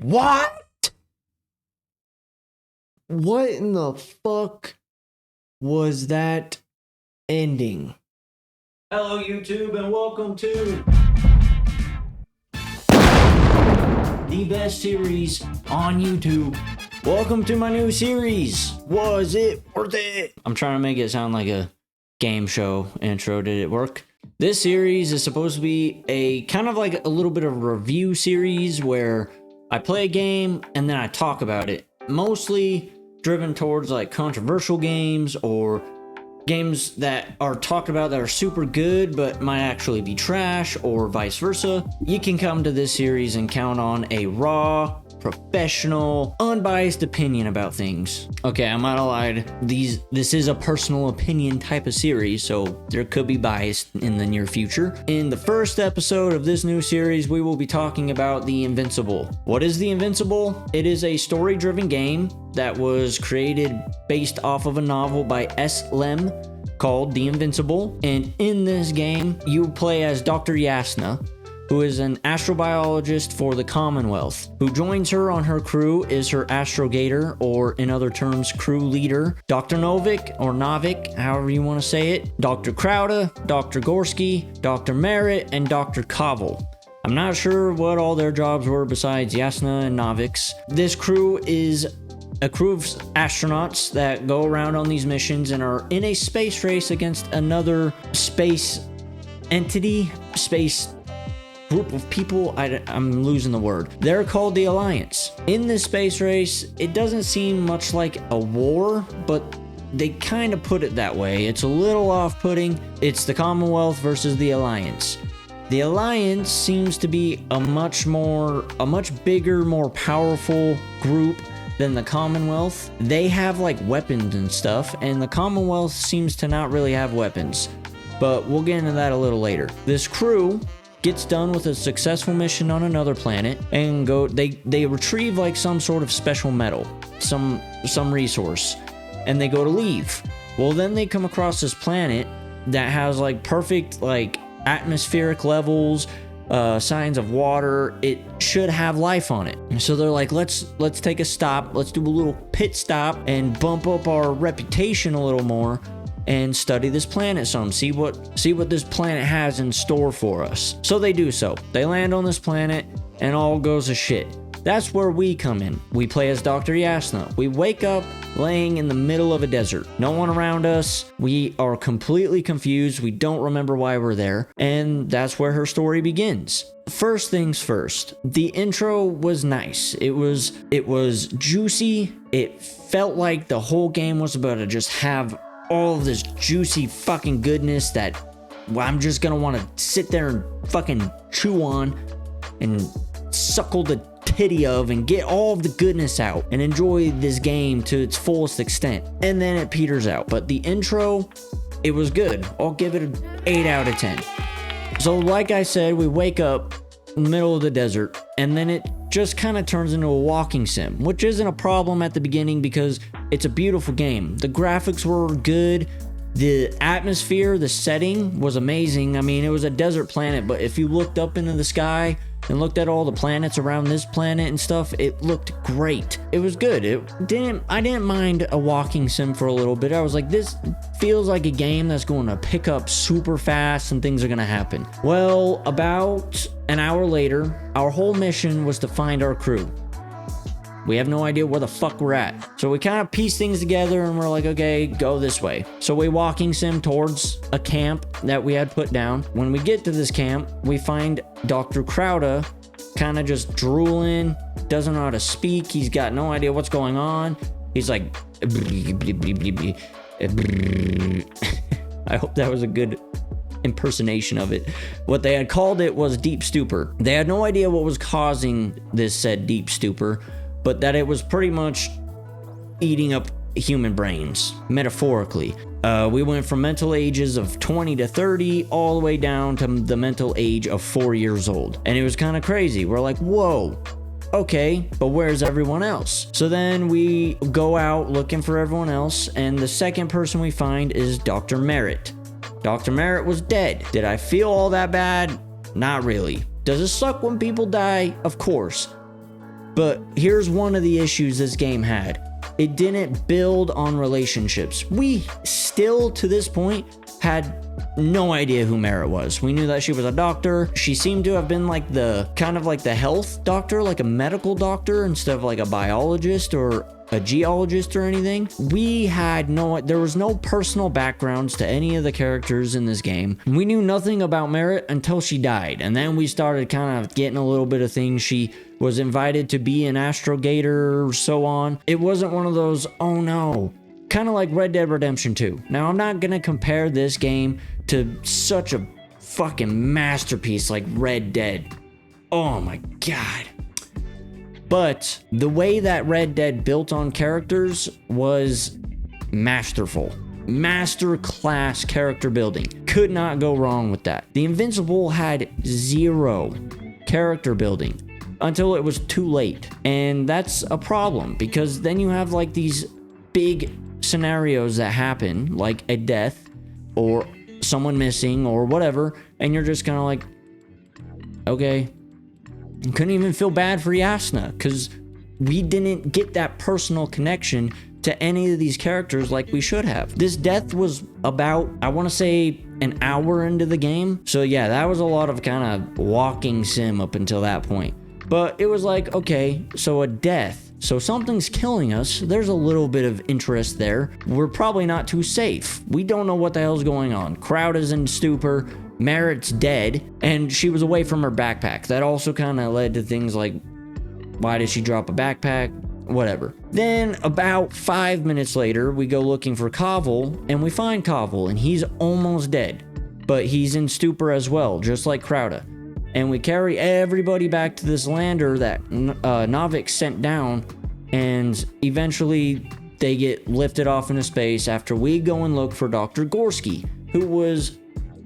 What? What in the fuck was that ending? Hello, YouTube, and welcome to the best series on YouTube. Welcome to my new series. Was it worth it? I'm trying to make it sound like a game show intro. Did it work? This series is supposed to be a kind of like a little bit of a review series where I play a game and then I talk about it. Mostly driven towards like controversial games or games that are talked about that are super good but might actually be trash, or vice versa. You can come to this series and count on a raw, professional, unbiased opinion about things. Okay, I might have lied. This is a personal opinion type of series, so there could be bias in the near future. In the first episode of this new series, we will be talking about the Invincible. What is the Invincible? It is a story-driven game that was created based off of a novel by S. Lem called The Invincible. And in this game, you play as Dr. Yasna, who is an astrobiologist for the Commonwealth. Who joins her on her crew is her astrogator, or in other terms, crew leader, Dr. Novik, or Novik, however you want to say it, Dr. Crowder, Dr. Gorski, Dr. Merritt, and Dr. Kovel. I'm not sure what all their jobs were besides Yasna and Novik's. This crew is a crew of astronauts that go around on these missions and are in a space race against another space entity, space group of people. I'm losing the word. They're called the Alliance. In this space race, it doesn't seem much like a war, but they kind of put it that way. It's a little off-putting. It's the Commonwealth versus the Alliance. The Alliance seems to be a much bigger, more powerful group than the Commonwealth. They have like weapons and stuff, and the Commonwealth seems to not really have weapons. But we'll get into that a little later. This crew gets done with a successful mission on another planet and they retrieve like some sort of special metal, some resource, and they go to leave. Well, then they come across this planet that has like perfect like atmospheric levels, signs of water. It should have life on it. So they're like, let's take a stop. Let's do a little pit stop and bump up our reputation a little more and study this planet some. See what this planet has in store for us. So they do so. They land on this planet and all goes to shit. That's where we come in. We play as Dr. Yasna. We wake up laying in the middle of a desert. No one around us. We are completely confused. We don't remember why we're there. And that's where her story begins. First things first, the intro was nice. It was juicy. It felt like the whole game was about to just have all of this juicy fucking goodness that I'm just gonna want to sit there and fucking chew on and suckle the titty of and get all of the goodness out and enjoy this game to its fullest extent. And then it peters out. But the intro, it was good. I'll give it an 8 out of 10. So like I said, we wake up in the middle of the desert, and then it just kind of turns into a walking sim, which isn't a problem at the beginning because it's a beautiful game. The graphics were good. The atmosphere, the setting was amazing. I mean, it was a desert planet, but if you looked up into the sky and looked at all the planets around this planet and stuff, it looked great. It was good. I didn't mind a walking sim for a little bit. I was like, this feels like a game that's going to pick up super fast and things are going to happen. Well, about an hour later, our whole mission was to find our crew. We have no idea where the fuck we're at. So we kind of piece things together and we're like, okay, go this way. So we walking sim towards a camp that we had put down. When we get to this camp, we find Dr. Crowder kind of just drooling, doesn't know how to speak. He's got no idea what's going on. He's like, I hope that was a good impersonation of it. What they had called it was deep stupor. They had no idea what was causing this said deep stupor, but that it was pretty much eating up human brains, metaphorically. We went from mental ages of 20 to 30 all the way down to the mental age of 4 years old. And it was kind of crazy. We're like, whoa, okay, but where's everyone else? So then we go out looking for everyone else, and the second person we find is Dr. Merritt. Dr. Merritt was dead. Did I feel all that bad? Not really. Does it suck when people die? Of course. But here's one of the issues this game had. It didn't build on relationships. We still, to this point, had no idea who Merritt was. We knew that she was a doctor. She seemed to have been like the kind of like the health doctor, like a medical doctor instead of like a biologist or a geologist or anything. There was no personal backgrounds to any of the characters in this game. We knew nothing about Merritt until she died. And then we started kind of getting a little bit of things. She was invited to be an astrogator or so on. It wasn't one of those, oh no, kind of like Red Dead Redemption 2. Now, I'm not going to compare this game to such a fucking masterpiece like Red Dead. Oh my God. But the way that Red Dead built on characters was masterful. Master class character building. Could not go wrong with that. The Invincible had zero character building until it was too late. And that's a problem because then you have like these big scenarios that happen, like a death or someone missing or whatever, and you're just kind of like, okay. You couldn't even feel bad for Yasna because we didn't get that personal connection to any of these characters like we should have. This death was about, I want to say, an hour into the game. So yeah, that was a lot of kind of walking sim up until that point. But it was like, okay, so a death. So something's killing us. There's a little bit of interest there. We're probably not too safe. We don't know what the hell's going on. Crowd is in stupor. Merritt's dead. And she was away from her backpack. That also kind of led to things like, why did she drop a backpack? Whatever. Then about 5 minutes later, we go looking for Koval, and we find Koval, and he's almost dead. But he's in stupor as well, just like Crowda. And we carry everybody back to this lander that Navik sent down, and eventually they get lifted off into space after we go and look for Dr. Gorski, who was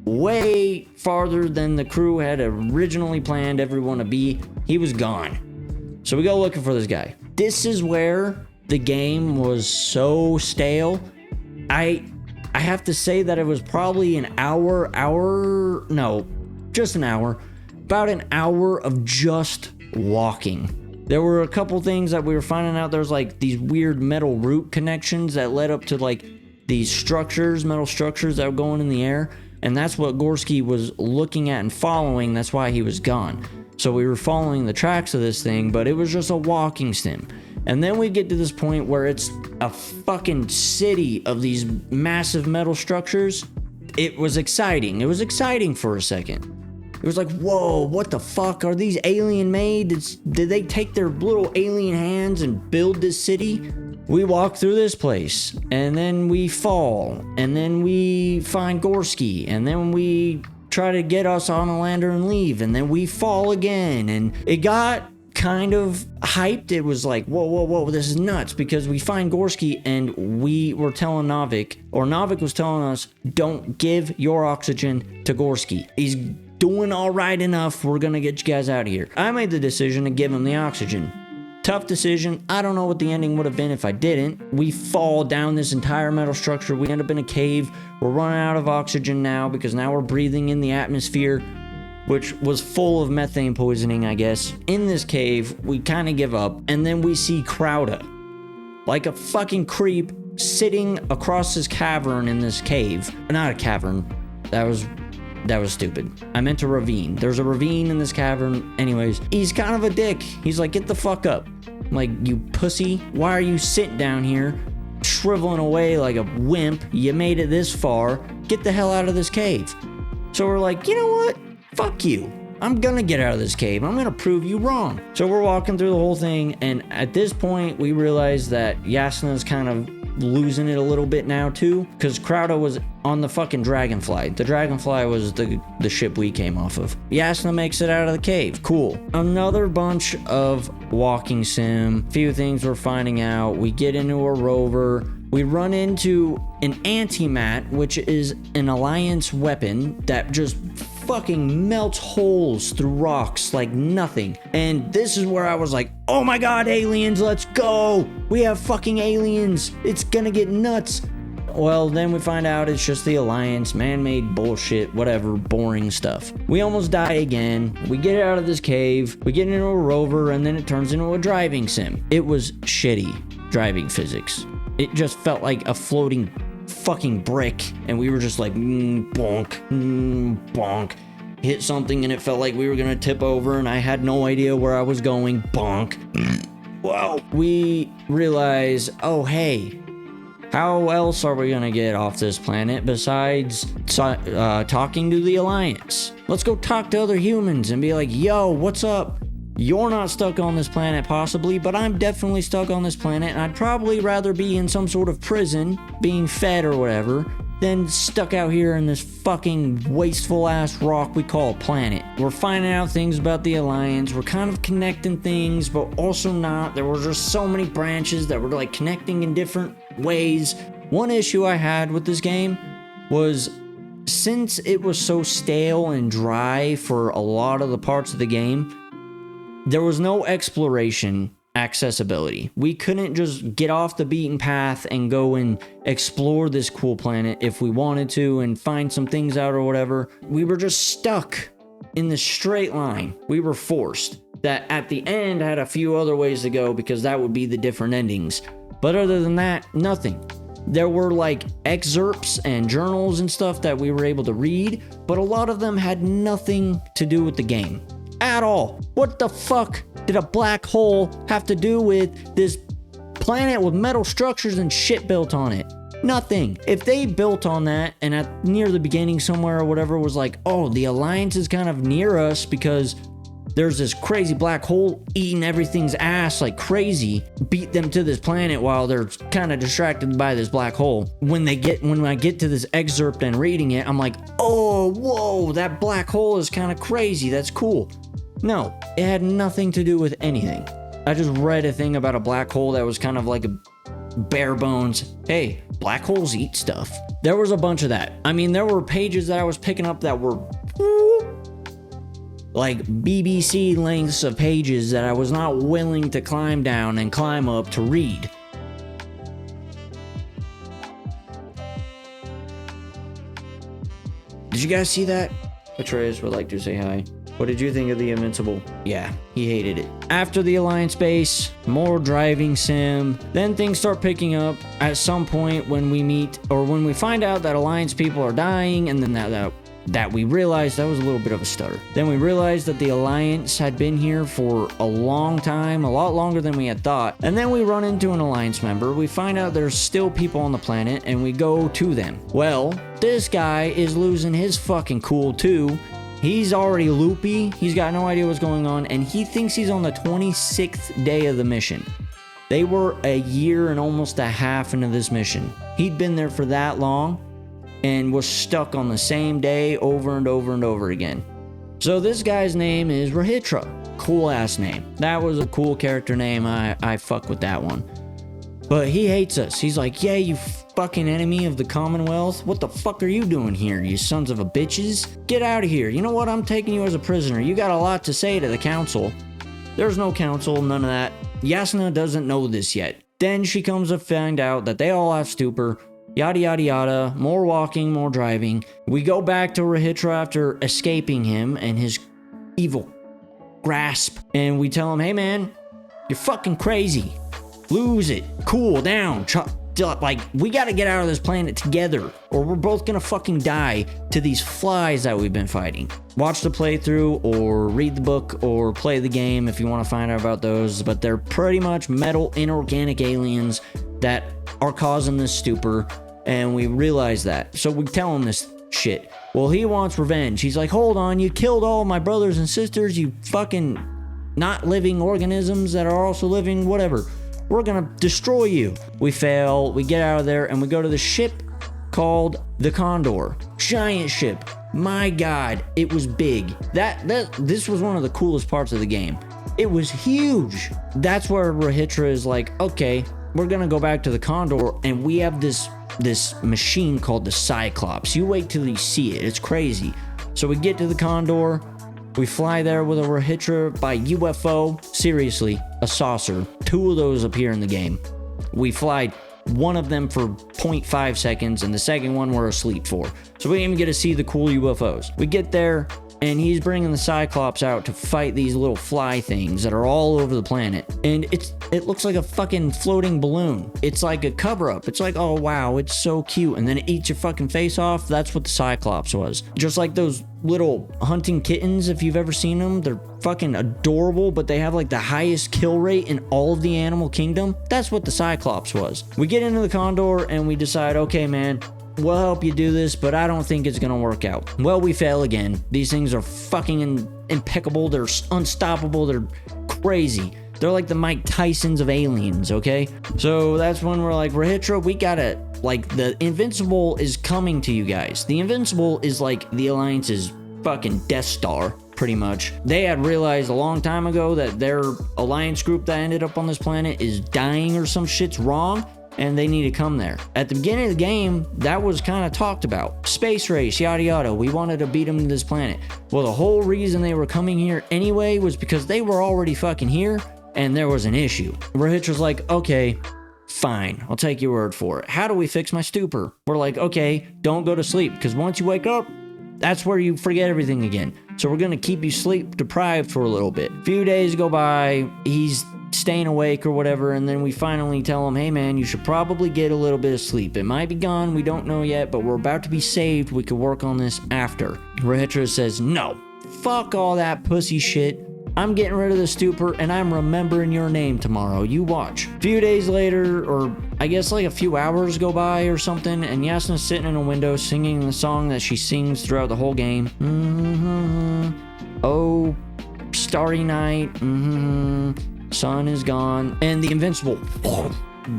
way farther than the crew had originally planned everyone to be. He was gone. So we go looking for this guy. This is where the game was so stale. I have to say that it was probably an hour, just an hour. About an hour of just walking. There were a couple things that we were finding out. There's like these weird metal root connections that led up to like these structures, metal structures that were going in the air. And that's what Gorski was looking at and following. That's why he was gone. So we were following the tracks of this thing, but it was just a walking sim. And then we get to this point where it's a fucking city of these massive metal structures. It was exciting. It was exciting for a second. It was like, whoa, what the fuck? Are these alien made? Did they take their little alien hands and build this city? We walk through this place, and then we fall, and then we find Gorski, and then we try to get us on a lander and leave, and then we fall again, and it got kind of hyped. It was like, whoa, this is nuts, because we find Gorski, and we were telling Navik, or Navik was telling us, don't give your oxygen to Gorski. He's doing all right enough. We're gonna get you guys out of here. I made the decision to give him the oxygen. Tough decision. I don't know what the ending would have been if I didn't. We fall down this entire metal structure. We end up in a cave. We're running out of oxygen now because now we're breathing in the atmosphere, which was full of methane poisoning, I guess. In this cave, we kind of give up, and then we see Crowda, like a fucking creep, sitting across this cavern in this cave. Not a cavern. That was stupid. I meant a ravine. There's a ravine in this cavern. Anyways, he's kind of a dick. He's like, get the fuck up. I'm like, you pussy. Why are you sitting down here shriveling away like a wimp? You made it this far. Get the hell out of this cave. So we're like, you know what? Fuck you. I'm gonna get out of this cave. I'm gonna prove you wrong. So we're walking through the whole thing, and at this point, we realize that Yasna's kind of losing it a little bit now too, because Crowda was on the fucking Dragonfly. The Dragonfly was the ship we came off of. Yasna makes it out of the cave. Cool. Another bunch of walking sim. Few things we're finding out. We get into a rover. We run into an antimat, which is an Alliance weapon that just fucking melts holes through rocks like nothing. And this is where I was like, oh my god, aliens, let's go. We have fucking aliens. It's gonna get nuts. Well, then we find out it's just the Alliance, man-made bullshit, whatever, boring stuff. We almost die again. We get out of this cave, we get into a rover, and then it turns into a driving sim. It was shitty driving physics. It just felt like a floating fucking brick, and we were just like, bonk, bonk. Hit something and it felt like we were gonna tip over, and I had no idea where I was going, bonk. Wow. We realize, oh hey, how else are we gonna get off this planet besides talking to the Alliance? Let's go talk to other humans and be like, yo, what's up? You're not stuck on this planet possibly, but I'm definitely stuck on this planet, and I'd probably rather be in some sort of prison, being fed or whatever, than stuck out here in this fucking wasteful ass rock we call a planet. We're finding out things about the Alliance, we're kind of connecting things, but also not. There were just so many branches that were like connecting in different ways. One issue I had with this game was, since it was so stale and dry for a lot of the parts of the game, there was no exploration accessibility. We couldn't just get off the beaten path and go and explore this cool planet if we wanted to and find some things out or whatever. We were just stuck in this straight line. We were forced. That at the end had a few other ways to go because that would be the different endings. But other than that, nothing. There were like excerpts and journals and stuff that we were able to read, but a lot of them had nothing to do with the game at all. What the fuck did a black hole have to do with this planet with metal structures and shit built on it? Nothing. If they built on that and at near the beginning somewhere or whatever was like, oh, the Alliance is kind of near us because there's this crazy black hole eating everything's ass like crazy, beat them to this planet while they're kind of distracted by this black hole. When I get to this excerpt and reading it, I'm like, oh, whoa, that black hole is kind of crazy. That's cool. No, it had nothing to do with anything. I just read a thing about a black hole that was kind of like a bare bones, hey, black holes eat stuff. There was a bunch of that. I mean, there were pages that I was picking up that were like BBC lengths of pages that I was not willing to climb down and climb up to read. Did you guys see that? Atreus would like to say hi. What did you think of the Invincible? Yeah, he hated it. After the Alliance base, more driving sim. Then things start picking up at some point when we meet, or when we find out that Alliance people are dying, and then that we realized that was a little bit of a stutter. Then we realized that the Alliance had been here for a long time, a lot longer than we had thought. And then we run into an Alliance member. We find out there's still people on the planet, and we go to them. Well, this guy is losing his fucking cool too. He's already loopy, he's got no idea what's going on, and he thinks he's on the 26th day of the mission. They were a year and almost a half into this mission. He'd been there for that long and was stuck on the same day over and over and over again. So this guy's name is Rahitra. Cool ass name. That was a cool character name. I fuck with that one. But he hates us. He's like, yeah, you fucking enemy of the Commonwealth. What the fuck are you doing here, you sons of a bitches? Get out of here. You know what? I'm taking you as a prisoner. You got a lot to say to the council. There's no council, none of that. Yasna doesn't know this yet. Then she comes to find out that they all have stupor. Yada yada yada. More walking, more driving. We go back to Rahitra after escaping him and his evil grasp. And we tell him, hey man, you're fucking crazy. Lose it. Cool down. Like, we gotta get out of this planet together, or we're both gonna fucking die to these flies that we've been fighting. Watch the playthrough, or read the book, or play the game if you want to find out about those, but they're pretty much metal inorganic aliens that are causing this stupor, and we realize that. So we tell him this shit. Well, he wants revenge. He's like, hold on, you killed all my brothers and sisters, you fucking not living organisms that are also living, whatever. We're gonna destroy you. We fail, we get out of there, and we go to the ship called the Condor. Giant ship. My God, it was big. This was one of the coolest parts of the game. It was huge. That's where Rahitra is like, okay, we're gonna go back to the Condor, and we have this machine called the Cyclops. You wait till you see it. It's crazy. So we get to the Condor. We fly there with a Rahitra by UFO. Seriously, a saucer. 2 of those appear in the game. We fly one of them for 0.5 seconds, and the second one we're asleep for. So we didn't even get to see the cool UFOs. We get there, and he's bringing the Cyclops out to fight these little fly things that are all over the planet. And it looks like a fucking floating balloon. It's like a cover-up. It's like, oh wow, it's so cute. And then it eats your fucking face off. That's what the Cyclops was. Just like those little hunting kittens, if you've ever seen them. They're fucking adorable, but they have like the highest kill rate in all of the animal kingdom. That's what the Cyclops was. We get into the Condor and we decide, okay, man, we'll help you do this, but I don't think it's gonna work out. Well, we fail again. These things are fucking impeccable. They're unstoppable. They're crazy. They're like the Mike Tysons of aliens, okay? So that's when we're like, Rahitra, we gotta, like, the Invincible is coming to you guys. The Invincible is like the Alliance's fucking Death Star, pretty much. They had realized a long time ago that their Alliance group that ended up on this planet is dying or some shit's wrong, and they need to come there. At the beginning of the game, that was kind of talked about. Space race, yada yada. We wanted to beat them to this planet. Well, the whole reason they were coming here anyway was because they were already fucking here, and there was an issue. Rahitra's like, okay, fine, I'll take your word for it. How do we fix my stupor? We're like, okay, don't go to sleep, because once you wake up, that's where you forget everything again. So we're gonna keep you sleep deprived for a little bit. A few days go by, he's staying awake or whatever, and then we finally tell him, hey man, you should probably get a little bit of sleep. It might be gone, we don't know yet, but we're about to be saved. We could work on this after. Rahitra says, no, fuck all that pussy shit. I'm getting rid of the stupor, and I'm remembering your name tomorrow. You watch. A few days later, or I guess like a few hours go by or something, and Yasna's sitting in a window singing the song that she sings throughout the whole game. Oh, starry night. Sun is gone. And the Invincible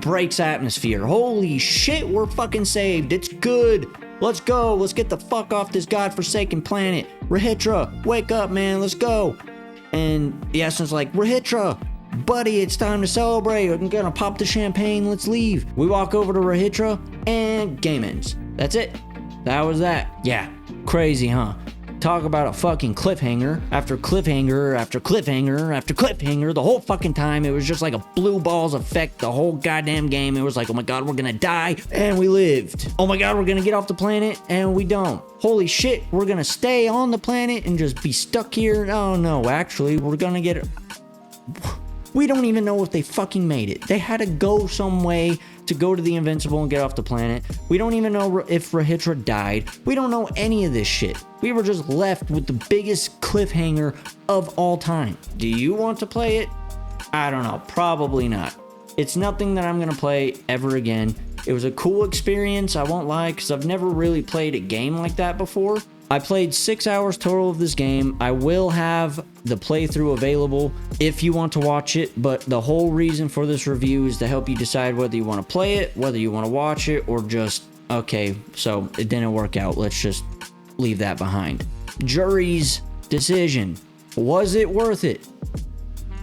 breaks atmosphere. Holy shit, we're fucking saved. It's good. Let's go. Let's get the fuck off this godforsaken planet. Rahitra, wake up, man. Let's go. And Yasna's like, Rahitra, buddy, it's time to celebrate. I'm gonna pop the champagne. Let's leave. We walk over to Rahitra, and game ends. That's it. That was that. Yeah, crazy, huh? Talk about a fucking cliffhanger after cliffhanger after cliffhanger after cliffhanger. The whole fucking time, it was just like a blue balls effect. The whole goddamn game, it was like, oh my god, we're gonna die, and we lived. Oh my god, we're gonna get off the planet, and we don't. Holy shit, we're gonna stay on the planet and just be stuck here. Oh no, actually, we're gonna get it. We don't even know if they fucking made it. They had to go some way to go to the Invincible and get off the planet. We don't even know if Rahitra died. We don't know any of this shit. We were just left with the biggest cliffhanger of all time. Do you want to play it? I don't know. Probably not. It's nothing that I'm going to play ever again. It was a cool experience, I won't lie, because I've never really played a game like that before. I played 6 hours total of this game. I will have the playthrough available if you want to watch it, but the whole reason for this review is to help you decide whether you want to play it, whether you want to watch it, or just, okay, so it didn't work out. Let's just leave that behind. Jury's decision. Was it worth it?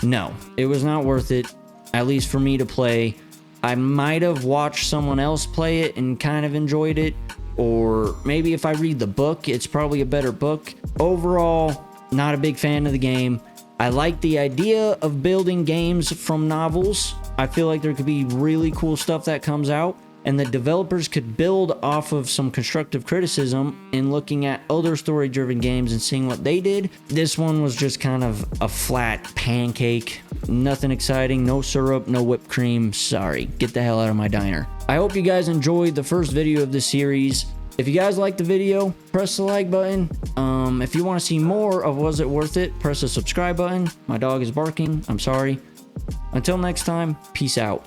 No, it was not worth it, at least for me to play. I might have watched someone else play it and kind of enjoyed it. Or maybe if I read the book, it's probably a better book. Overall, not a big fan of the game. I like the idea of building games from novels. I feel like there could be really cool stuff that comes out, and the developers could build off of some constructive criticism in looking at other story-driven games and seeing what they did. This one was just kind of a flat pancake. Nothing exciting, no syrup, no whipped cream. Sorry, get the hell out of my diner. I hope you guys enjoyed the first video of this series. If you guys liked the video, press the like button. If you want to see more of Was It Worth It, press the subscribe button. My dog is barking. I'm sorry. Until next time, peace out.